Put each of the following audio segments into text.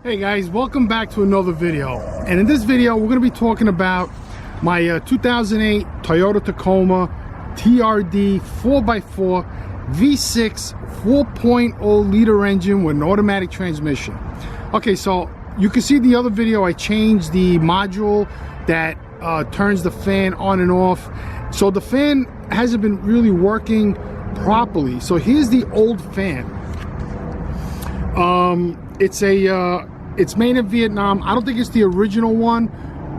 Hey guys, welcome back to another video. And in this video we're going to be talking about my 2008 Toyota Tacoma TRD 4x4 V6 4.0 liter engine with an automatic transmission. Okay, so you can see the other video I changed the module that turns the fan on and off. So the fan hasn't been really working properly. So here's the old fan. It's made in Vietnam. I don't think it's the original one,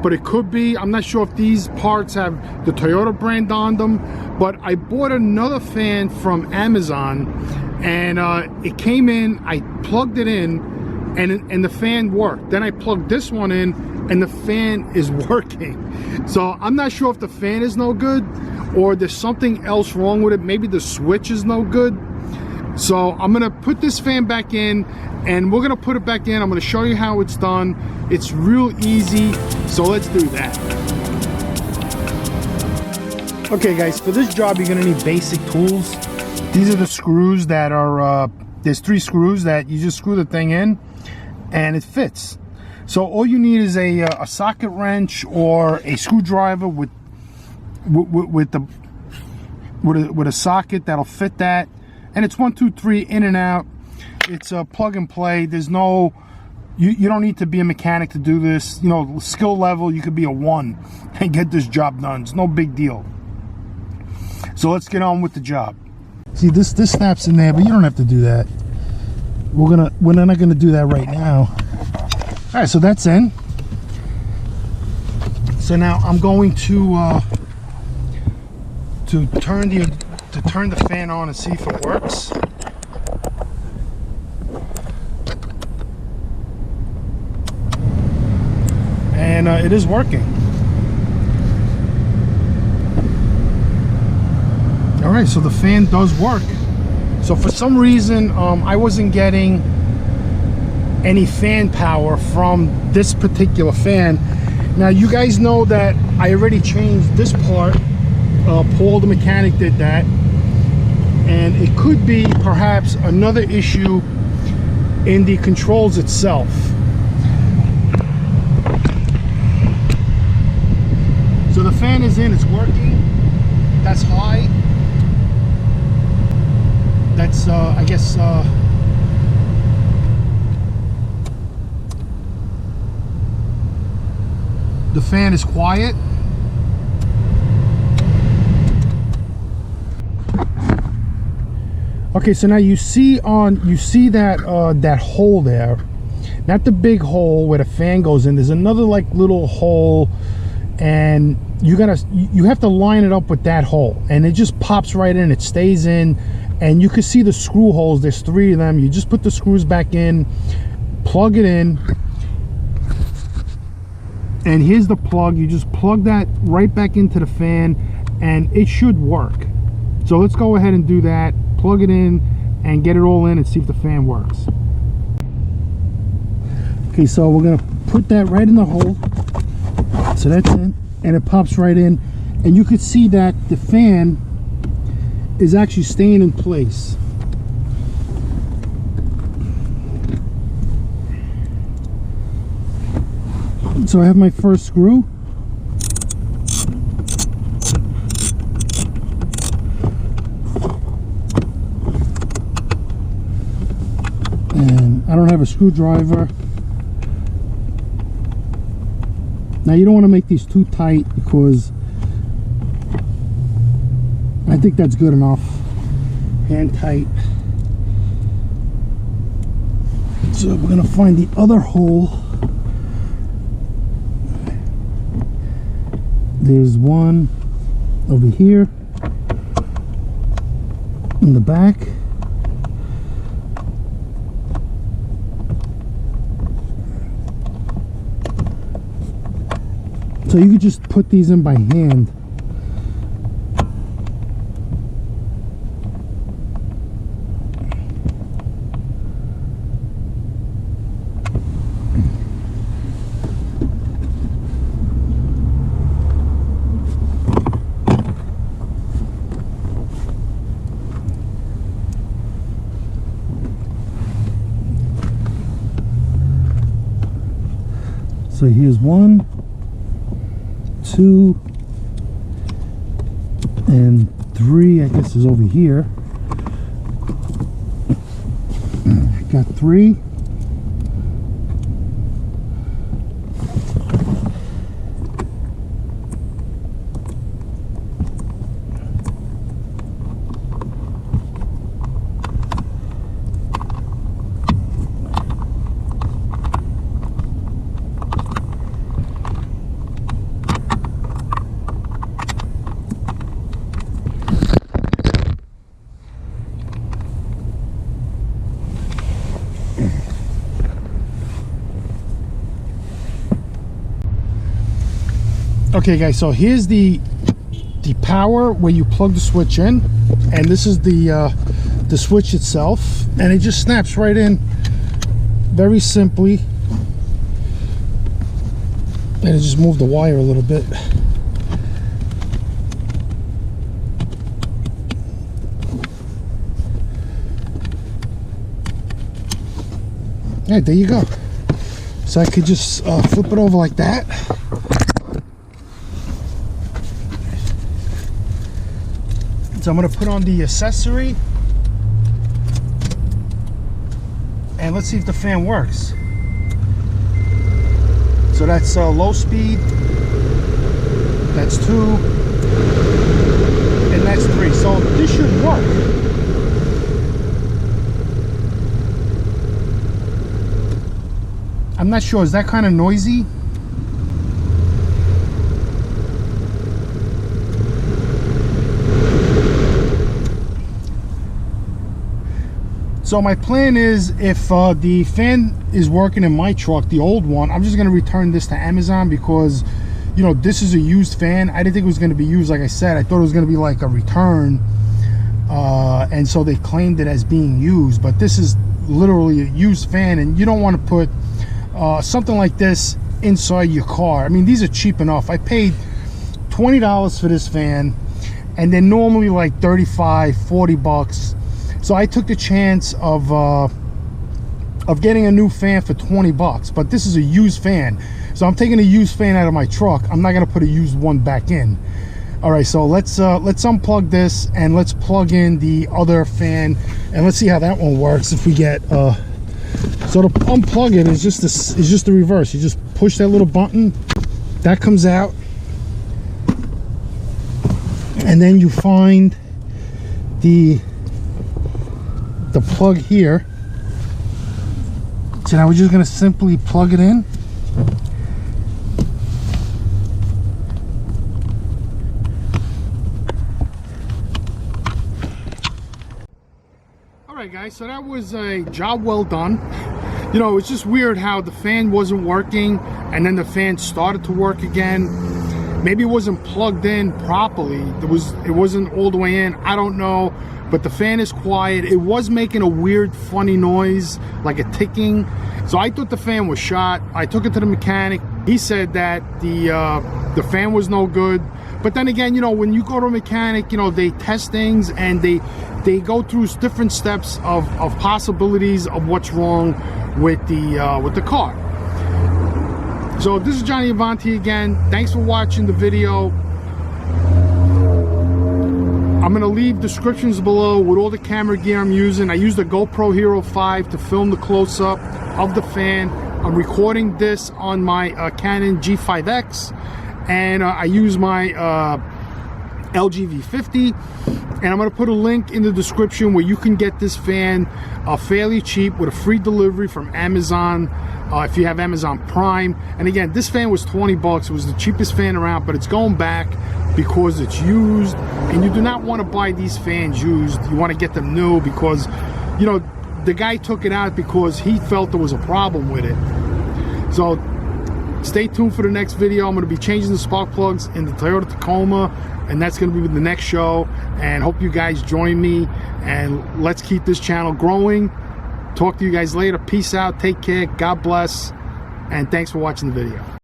but it could be. I'm not sure if these parts have the Toyota brand on them, but I bought another fan from Amazon, and it came in. I plugged it in, and the fan worked. Then I plugged this one in, and the fan is working. So I'm not sure if the fan is no good or there's something else wrong with it. Maybe the switch is no good. So I'm gonna put this fan back in, and we're gonna put it back in. I'm gonna show you how it's done. It's real easy, so let's do that. Okay guys, for this job you're gonna need basic tools. These are the screws that are, there's 3 screws that you just screw the thing in and it fits. So all you need is a socket wrench or a screwdriver with a socket that'll fit that. And it's 1, 2, 3 in and out. It's a plug and play. There's no, you don't need to be a mechanic to do this. You know, skill level, you could be a 1 and get this job done. It's no big deal. So let's get on with the job. See, this snaps in there, but you don't have to do that. We're not gonna do that right now. All right, so that's in. So now I'm going to turn the fan on and see if it works. And it is working. All right, so the fan does work. So for some reason I wasn't getting any fan power from this particular fan. Now you guys know that I already changed this part. Paul the mechanic did that, and it could be perhaps another issue in the controls itself. So the fan is in, it's working. That's high. That's I guess the fan is quiet. Okay, so now you see that that hole there, not the big hole where the fan goes in. There's another like little hole, and you have to line it up with that hole, and it just pops right in. It stays in, and you can see the screw holes. There's 3 of them. You just put the screws back in, plug it in, and here's the plug. You just plug that right back into the fan, and it should work. So let's go ahead and do that. Plug it in and get it all in and see if the fan works. Okay, so we're gonna put that right in the hole. So that's in, and it pops right in, and you can see that the fan is actually staying in place. So I have my first screw. And I don't have a screwdriver. Now you don't want to make these too tight, because I think that's good enough. Hand tight. So we're going to find the other hole. There's one over here in the back. So you could just put these in by hand. So here's 1, 2, and 3, I guess, is over here. Got 3. Okay guys, so here's the power where you plug the switch in, and this is the switch itself, and it just snaps right in very simply. And I just moved the wire a little bit. Yeah, there you go. So I could just flip it over like that. So I'm going to put on the accessory, and let's see if the fan works. So that's low speed, that's 2, and that's 3. So this should work. I'm not sure, is that kind of noisy? So my plan is, if the fan is working in my truck, the old one, I'm just going to return this to Amazon, because, you know, this is a used fan. I didn't think it was going to be used. Like I said, I thought it was going to be like a return, and so they claimed it as being used, but this is literally a used fan, and you don't want to put something like this inside your car. I mean, these are cheap enough. I paid $20 for this fan, and they're normally like 35, 40 bucks. So I took the chance of getting a new fan for 20 bucks, but this is a used fan. So I'm taking a used fan out of my truck. I'm not gonna put a used one back in. All right, so let's unplug this, and let's plug in the other fan, and let's see how that one works. If we get so to unplug it is just the reverse. You just push that little button, that comes out, and then you find the plug here. So now we're just going to simply plug it in. Alright guys, so that was a job well done. You know, it's just weird how the fan wasn't working and then the fan started to work again. Maybe it wasn't plugged in properly. It wasn't all the way in. I don't know. But the fan is quiet. It was making a weird, funny noise, like a ticking. So I thought the fan was shot. I took it to the mechanic. He said that the fan was no good. But then again, you know, when you go to a mechanic, you know, they test things, and they go through different steps of possibilities of what's wrong with the car. So this is Johnny Avanti again. Thanks for watching the video. I'm going to leave descriptions below with all the camera gear I'm using. I used a GoPro Hero 5 to film the close-up of the fan. I'm recording this on my Canon G5X, and I use my LG V50, and I'm going to put a link in the description where you can get this fan fairly cheap with a free delivery from Amazon if you have Amazon Prime. And again, this fan was 20 bucks. It was the cheapest fan around, but it's going back because it's used, and you do not want to buy these fans used. You want to get them new, because, you know, the guy took it out because he felt there was a problem with it. So stay tuned for the next video. I'm going to be changing the spark plugs in the Toyota Tacoma, and that's going to be the next show. And hope you guys join me, and let's keep this channel growing. Talk to you guys later. Peace out. Take care. God bless. And thanks for watching the video.